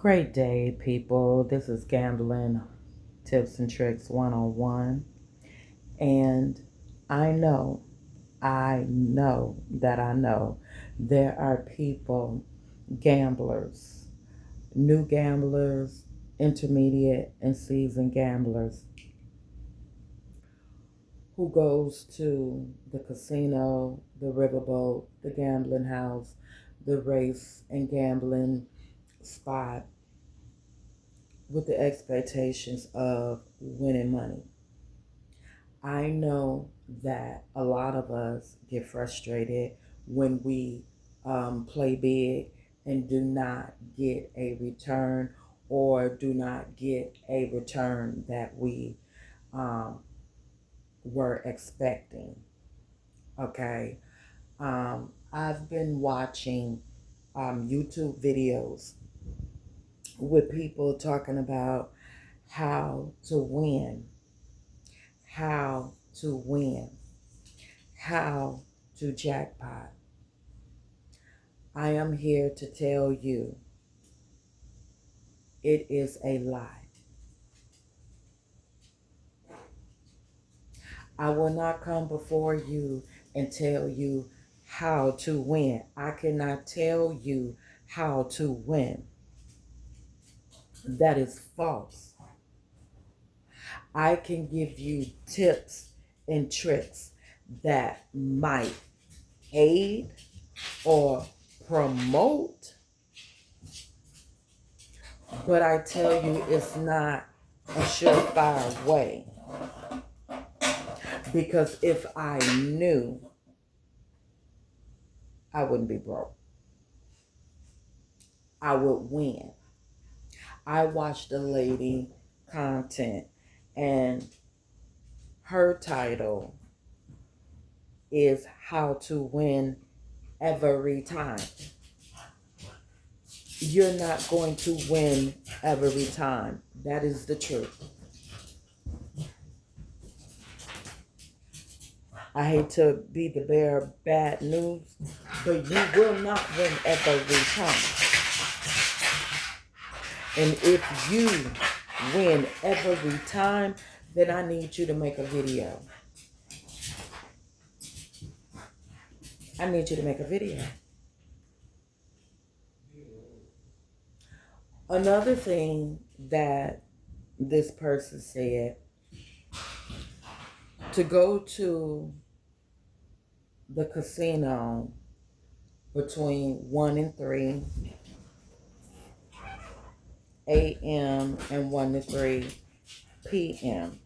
Great day, people. This is Gambling Tips and Tricks 101. And I know, I know there are people, gamblers, new gamblers, intermediate and seasoned gamblers who goes to the casino, the riverboat, the gambling house, the race and gambling spot with the expectations of winning money. I know that a lot of us get frustrated when we play big and do not get a return or do not get a return that we um, were expecting. Okay. I've been watching YouTube videos with people talking about how to win, how to win, how to jackpot. I am here to tell you it is a lie. I will not come before you and tell you how to win. I cannot tell you how to win. That is false. I can give you tips and tricks that might aid or promote, but I tell you it's not a surefire way. Because if I knew, I wouldn't be broke. I would win. I watched a lady content and her title is How to Win Every Time. You're not going to win every time. That is the truth. I hate to be the bearer of bad news, but you will not win every time. And if you win every time, then I need you to make a video. I need you to make a video. Another thing that this person said, to go to the casino between 1 and 3 a.m. and 1 to 3 p.m.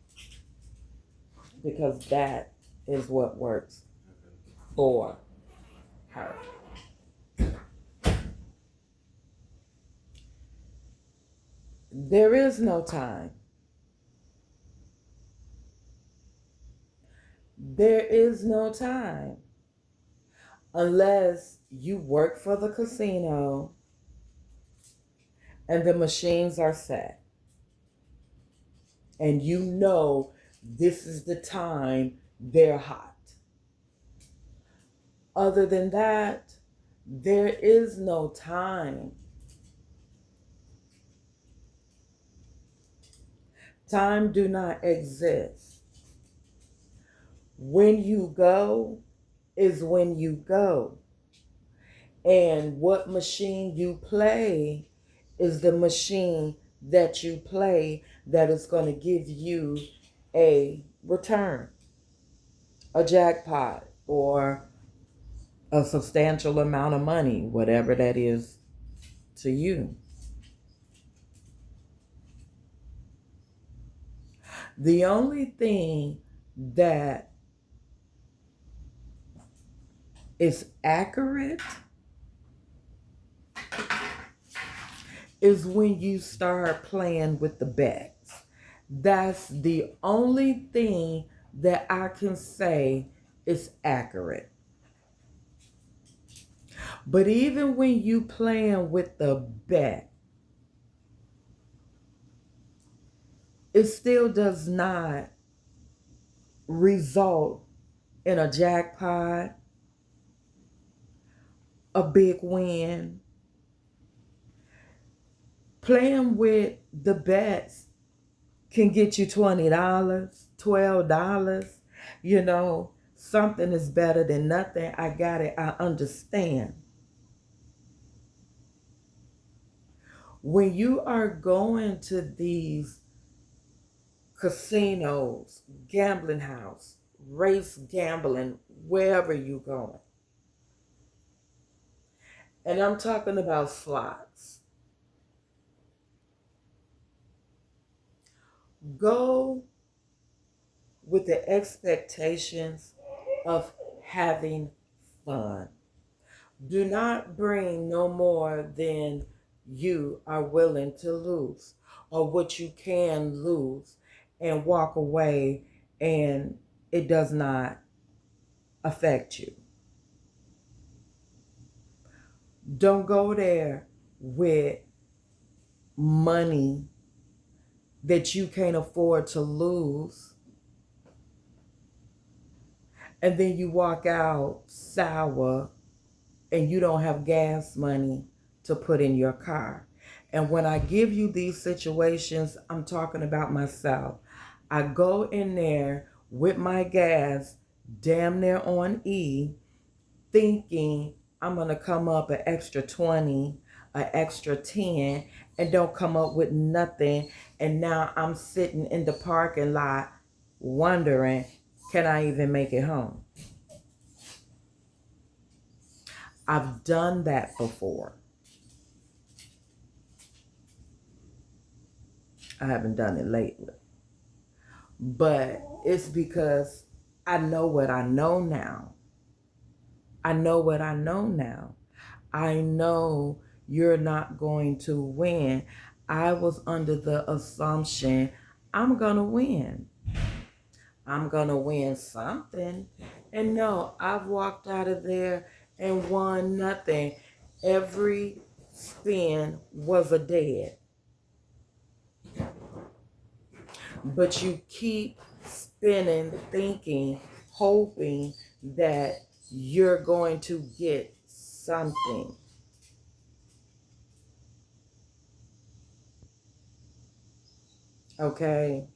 because that is what works for her. There is no time. There is no time unless you work for the casino and the machines are set and you know this is the time they're hot. Other than that, there is no time. Time do not exist. When you go is when you go. And what machine you play is the machine that you play that is going to give you a return, a jackpot, or a substantial amount of money, whatever that is to you. The only thing that is accurate is when you start playing with the bets. That's the only thing that I can say is accurate. But even when you playing with the bet, it still does not result in a jackpot, a big win. Playing with the bets can get you $20, $12. You know, something is better than nothing. I got it. I understand. When you are going to these casinos, gambling house, race gambling, wherever you going, and I'm talking about slots, go with the expectations of having fun. Do not bring no more than you are willing to lose or what you can lose and walk away and it does not affect you. Don't go there with money that you can't afford to lose and then you walk out sour and you don't have gas money to put in your car. And when I give you these situations, I'm talking about myself. I go in there with my gas damn near on E, thinking I'm going to come up an extra 20, an extra 10, and don't come up with nothing. And now I'm sitting in the parking lot wondering, can I even make it home? I've done that before. I haven't done it lately. But it's because I know what I know now. I know what I know now. I know you're not going to win. I was under the assumption I'm going to win. I'm going to win something. And no, I've walked out of there and won nothing. Every spin was a dead. But you keep spinning, thinking, hoping that you're going to get something. Okay?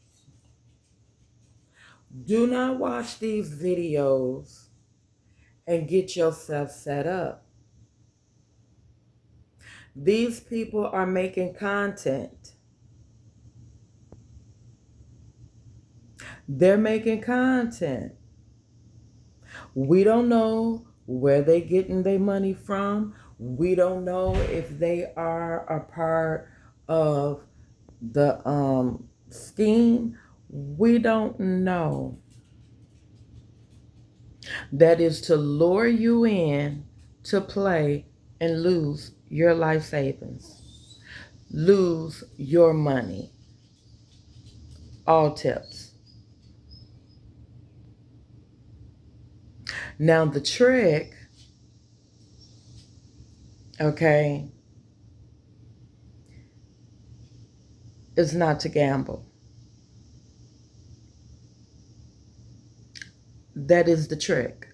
Do not watch these videos and get yourself set up. These people are making content. They're making content. We don't know where they're getting their money from. We don't know if they are a part of the scheme. We don't know. That is to lure you in to play and lose your life savings. Lose your money. All tips. Now the trick, okay, is not to gamble. That is the trick.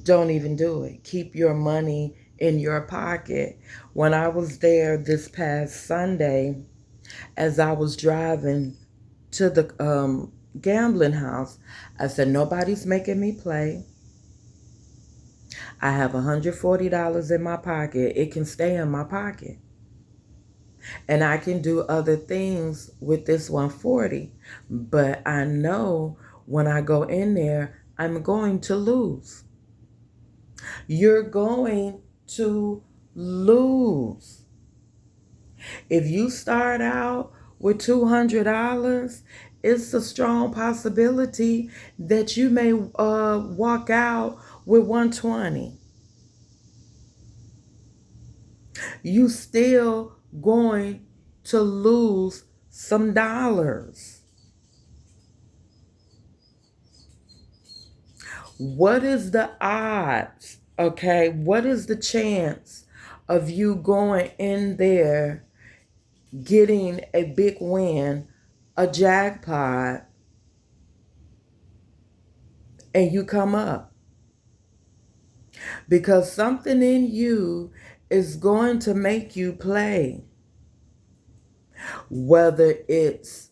Don't even do it. Keep your money in your pocket. When I was there this past Sunday, as I was driving to the gambling house, I said, nobody's making me play. I have $140 in my pocket. It can stay in my pocket. And I can do other things with this 140. But I know when I go in there, I'm going to lose. You're going to lose. If you start out with $200, it's a strong possibility that you may walk out with 120. You still going to lose some dollars. What is the odds? Okay, what is the chance of you going in there, getting a big win, a jackpot, and you come up? because something in you is going to make you play. Whether it's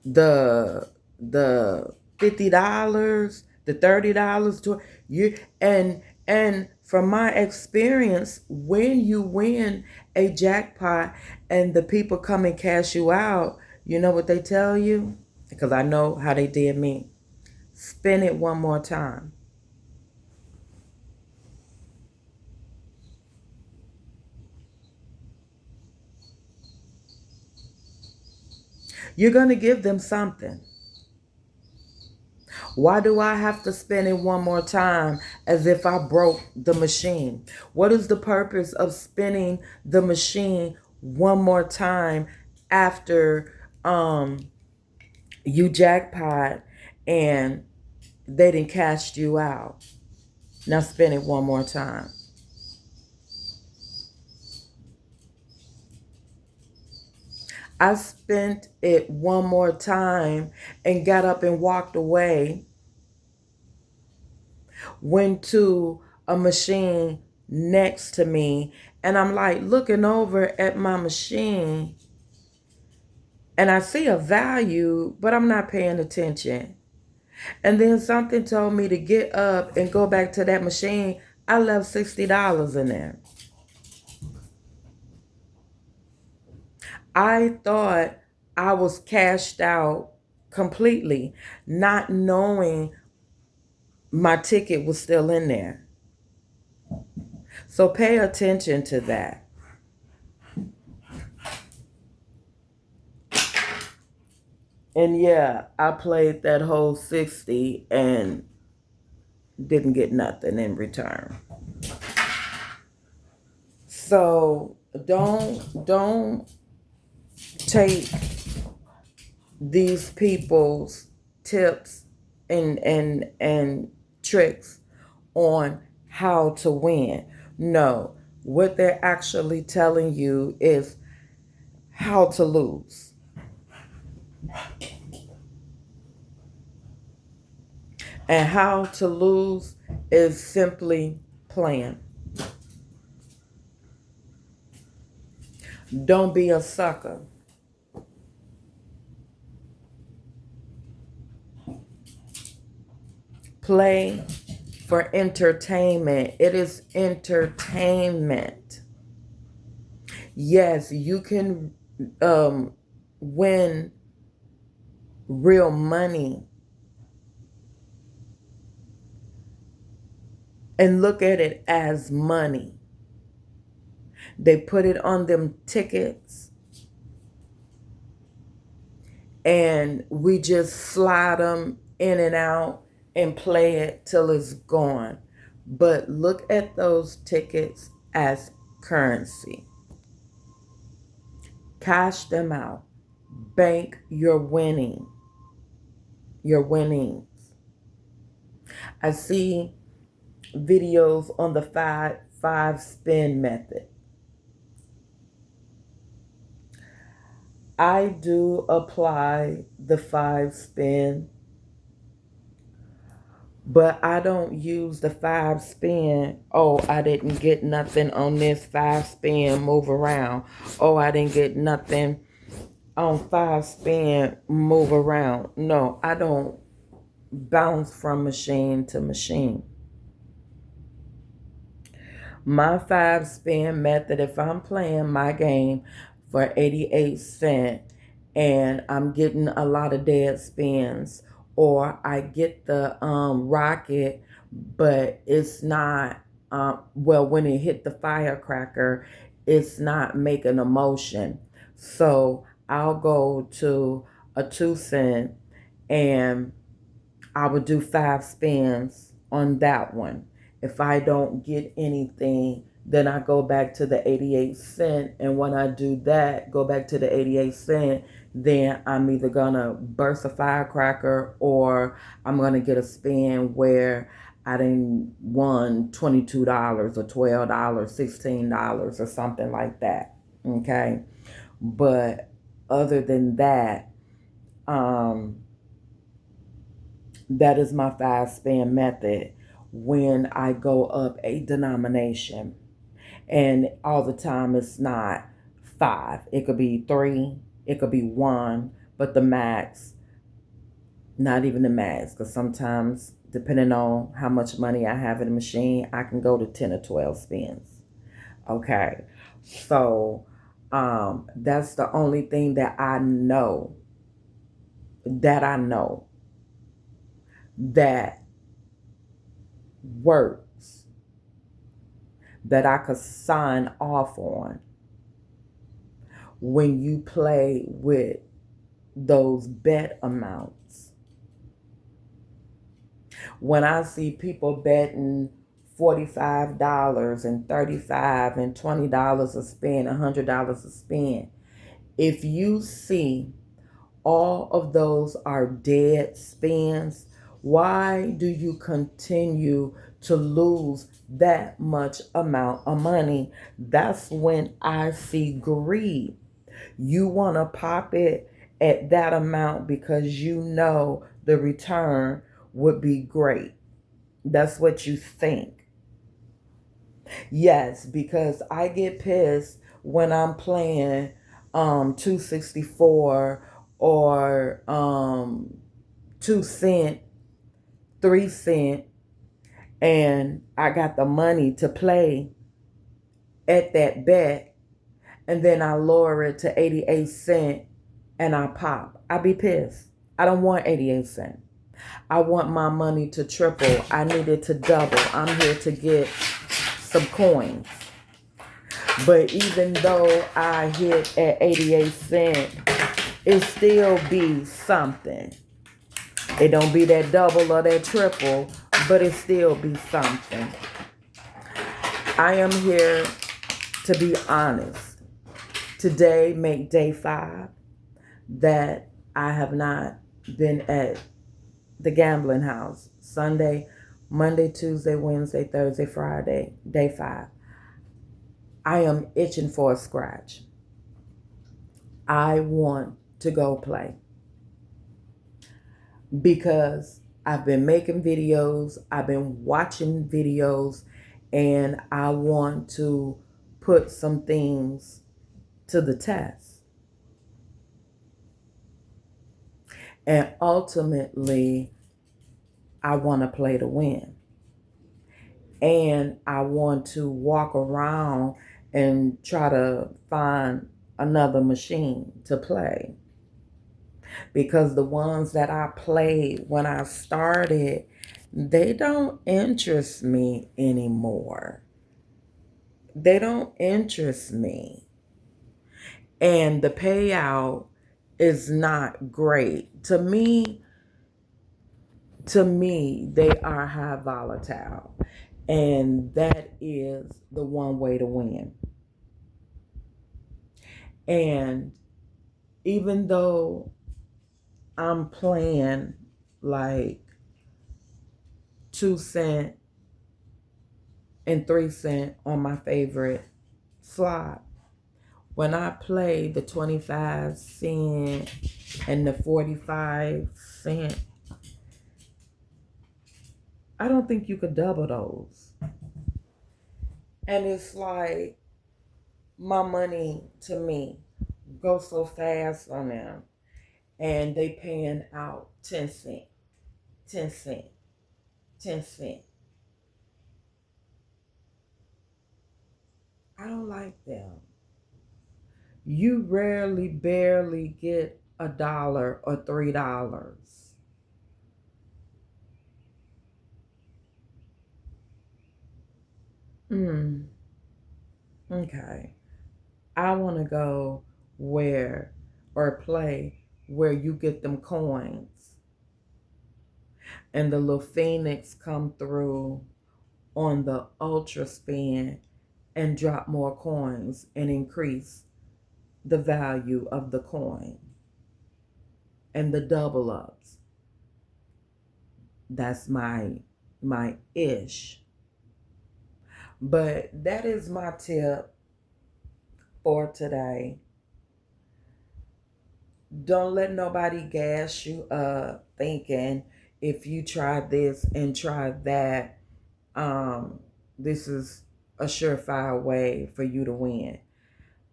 the $50, the $30 to you, and from my experience, when you win a jackpot and the people come and cash you out, you know what they tell you? Because I know how they did me. Spin it one more time. You're going to give them something. Why do I have to spin it one more time as if I broke the machine? What is the purpose of spinning the machine one more time after you jackpot and they didn't cash you out? Now spin it one more time. I spent it one more time and got up and walked away, went to a machine next to me, and I'm like looking over at my machine and I see a value, but I'm not paying attention. And then something told me to get up and go back to that machine. I left $60 in there. I thought I was cashed out completely, not knowing my ticket was still in there. So pay attention to that. And yeah, I played that whole 60 and didn't get nothing in return. So don't take these people's tips and tricks on how to win. No, what they're actually telling you is how to lose. And how to lose is simply playing. Don't be a sucker. Play for entertainment. It is entertainment. Yes, you can win real money and look at it as money. They put it on them tickets and we just slide them in and out and play it till it's gone. But look at those tickets as currency. Cash them out. Bank your winnings. I see videos on the five spin method. I do apply the 5 spin, but I don't use the 5 spin. Oh, I didn't get nothing on this 5 spin, move around. Oh, I didn't get nothing on 5 spin, move around. No, I don't bounce from machine to machine. My 5 spin method, if I'm playing my game for 88 cents and I'm getting a lot of dead spins, or I get the rocket, but it's not, well, when it hit the firecracker, it's not making a motion. So I'll go to a 2 cent and I would do 5 spins on that one. If I don't get anything, then I go back to the 88 cent. And when I do that, go back to the 88 cent, then I'm either gonna burst a firecracker or I'm gonna get a spin where I didn't won $22 or $12, $16 or something like that. Okay. But other than that, that is my 5 spin method. when I go up a denomination. And all the time it's not 5. It could be 3. It could be 1. But the max, not even the max, because sometimes, depending on how much money I have in the machine, I can go to 10 or 12 spins. Okay. So that's the only thing that I know that works, that I could sign off on when you play with those bet amounts. When I see people betting $45 and $35 and $20 a spin, $100 a spin, if you see all of those are dead spins, why do you continue to lose that much amount of money? That's when I see greed. You want to pop it at that amount because you know the return would be great. That's what you think. Yes, because I get pissed when I'm playing 264 or 2 cent, 3 cent, and I got the money to play at that bet, and then I lower it to 88 cent and I pop. I be pissed. I don't want 88 cent. I want my money to triple. I need it to double. I'm here to get some coins. But even though I hit at 88 cent, it still be something. It don't be that double or that triple, but it still be something. I am here to be honest. Today make day 5 that I have not been at the gambling house. Sunday, Monday, Tuesday, Wednesday, Thursday, Friday, day 5. I am itching for a scratch. I want to go play because I've been making videos, I've been watching videos, and I want to put some things to the test. And ultimately, I want to play to win. And I want to walk around and try to find another machine to play. Because the ones that I played when I started, they don't interest me anymore. They don't interest me. And the payout is not great. To me, they are high volatile. And that is the one way to win. And even though I'm playing like 2 cent and 3 cent on my favorite slot, when I play the 25 cent and the 45 cent, I don't think you could double those. And it's like my money to me goes so fast on them. And they paying out 10 cent, 10 cent, 10 cent. I don't like them. You rarely, barely get $1 or $3. Okay. I want to go where or play where you get them coins and the little phoenix come through on the ultra spin and drop more coins and increase the value of the coin and the double ups. That's my ish. But that is my tip for today. Don't let nobody gas you up thinking if you try this and try that, um, this is a surefire way for you to win.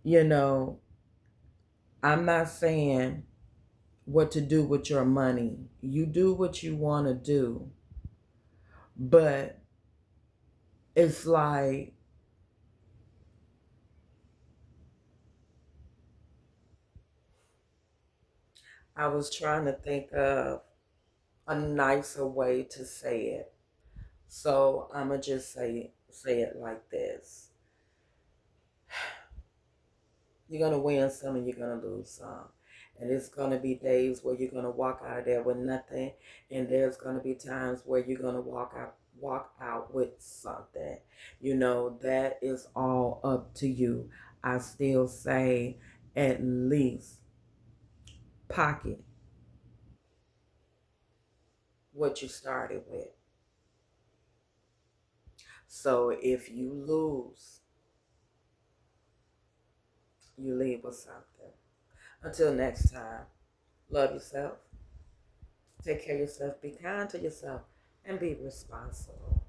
You know, I'm not saying what to do with your money. You do what you want to do. But it's like, I was trying to think of a nicer way to say it. So I'm going to just say it like this. You're going to win some and you're going to lose some. And it's going to be days where you're going to walk out of there with nothing. And there's going to be times where you're going to walk out with something. You know, that is all up to you. I still say at least pocket what you started with. So if you lose, you leave with something. Until next time, love yourself, take care of yourself, be kind to yourself, and be responsible.